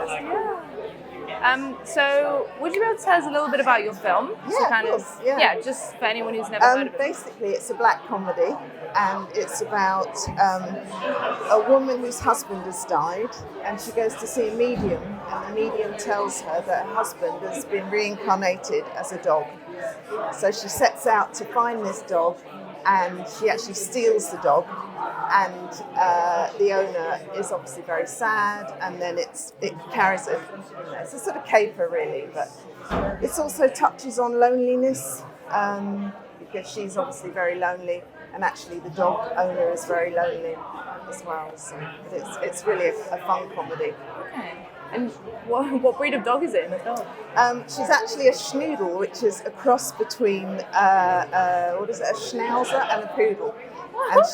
Yeah. So would you be able to tell us a little bit about your film? Yeah, of course. Yeah. Just for anyone who's never heard of it. Basically, it's a black comedy, and it's about a woman whose husband has died, and she goes to see a medium, and the medium tells her that her husband has been reincarnated as a dog. So she sets out to find this dog, and she actually steals the dog, and the owner is obviously very sad, and then it carries it. It's a sort of caper really, but it also touches on loneliness, because she's obviously very lonely, and actually the dog owner is very lonely as well. So it's really a fun comedy. Okay. And what breed of dog is it in the film? She's actually a schnoodle, which is a cross between a schnauzer and a poodle. And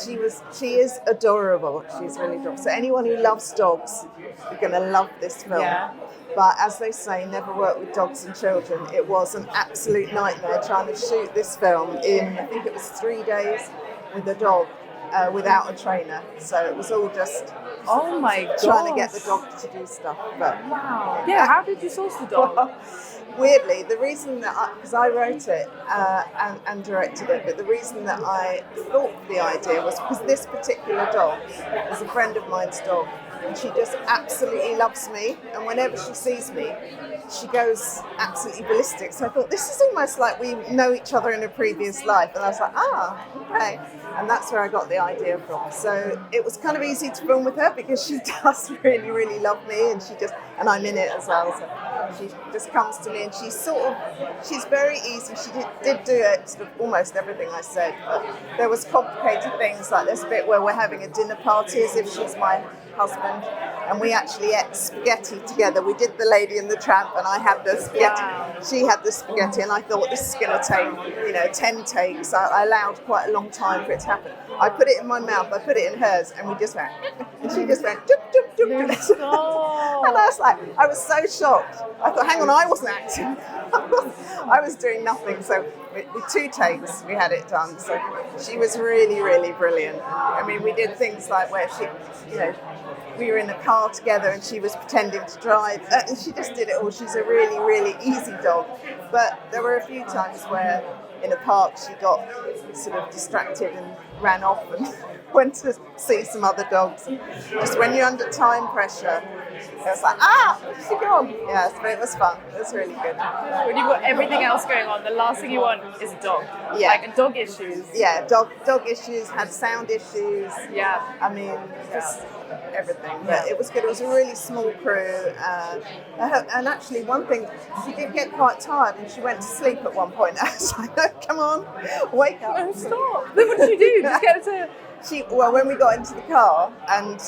she is adorable. She's really adorable. So anyone who loves dogs, you're going to love this film. Yeah. But as they say, never work with dogs and children. It was an absolute nightmare trying to shoot this film in, I think it was 3 days with a dog, without a trainer. So it was all just trying to get the dog to do stuff. But wow. Yeah, how did you source the dog? Weirdly, the reason that because I wrote it and directed it, but the reason that I thought the idea was because this particular dog is a friend of mine's dog, and she just absolutely loves me, and whenever she sees me, she goes absolutely ballistic. So I thought, this is almost like we know each other in a previous life, and I was like, okay. And that's where I got the idea from. So it was kind of easy to film with her because she does really, really love me, and and I'm in it as well. So she just comes to me, and she's very easy. She did do it, sort of almost everything I said, but there was complicated things, like there's a bit where we're having a dinner party as if she's my husband, and we actually ate spaghetti together. We did The Lady and the Tramp, and I had the spaghetti. Wow. She had the spaghetti, and I thought this is going to take 10 takes. I allowed quite a long time for it to happen. I put it in my mouth, I put it in hers, and we just went, and she just went, doop, doop, doop, doop. And I was like, I was so shocked. I thought, hang on, I wasn't acting. I was doing nothing. So with 2 takes, we had it done. So she was really, really brilliant. I mean, we did things like where we were in a car together and she was pretending to drive, and she just did it all. She's a really, really easy dog. But there were a few times where in a park she got sort of distracted and ran off and went to see some other dogs. Just when you're under time pressure, it was like, she's gone. Yes, but it was fun. It was really good. When you've got everything else going on, the last thing you want is a dog. Yeah. Like dog issues. Yeah, dog issues, had sound issues. Yeah. I mean, just everything. But it was good. It was a really small crew. And actually, one thing, she did get quite tired and she went to sleep at one point. I was like, no, come on, wake up. No, stop. Then what did you do? Just get her to... When we got into the car and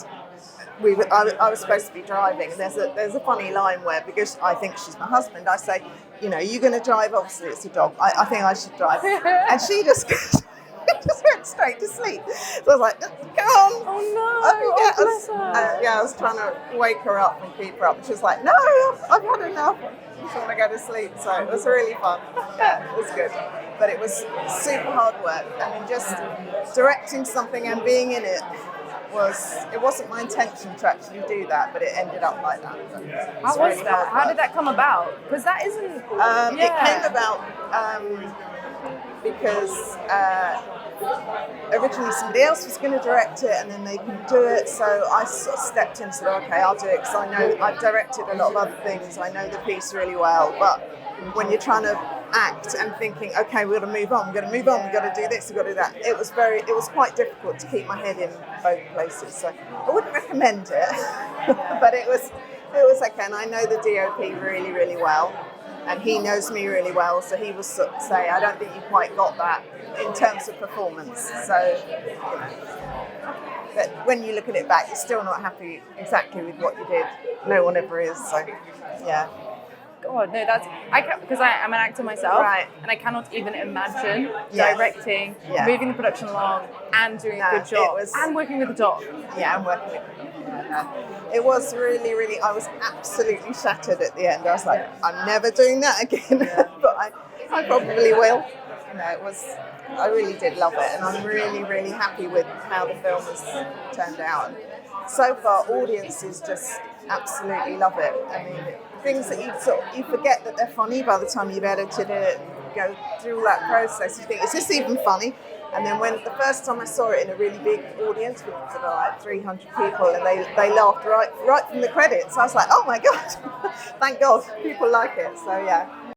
I was supposed to be driving, and there's a funny line where, because I think she's my husband, I say, you're going to drive, obviously it's a dog, I think I should drive. And she just went straight to sleep. So I was like, come on. Oh no, bless her. I was trying to wake her up and keep her up. And she was like, no, I've had enough. I just want to go to sleep. So it was really fun. Yeah, it was good. But it was super hard work. I mean, just directing something and being in it wasn't my intention to actually do that, but it ended up like that. How was that? How did that come about? Because that isn't... It came about because originally somebody else was going to direct it and then they couldn't do it, so I sort of stepped in and said, okay, I'll do it, because I know I've directed a lot of other things, I know the piece really well, but when you're trying to act and thinking, okay, we've got to move on, we've got to do this, we've got to do that, it was quite difficult to keep my head in both places, so I wouldn't recommend it. But it was okay, and I know the DOP really, really well, and he knows me really well, so he was sort of saying, I don't think you quite got that in terms of performance, so but when you look at it back, you're still not happy exactly with what you did. No one ever is, so yeah. God, no, because I'm an actor myself, right, and I cannot even imagine directing, moving the production along, and doing a good job, and working with a dog. Yeah, and working with a dog. It was really, really, I was absolutely shattered at the end. I was like, I'm never doing that again, but I probably will. I really did love it, and I'm really, really happy with how the film has turned out. so far, audiences just absolutely love it. I mean, things that you forget that they're funny by the time you've edited it, go through all that process. You think, is this even funny? And then when the first time I saw it in a really big audience with sort of like 300 people, and they laughed right from the credits, I was like, oh my God, thank God, people like it. So yeah.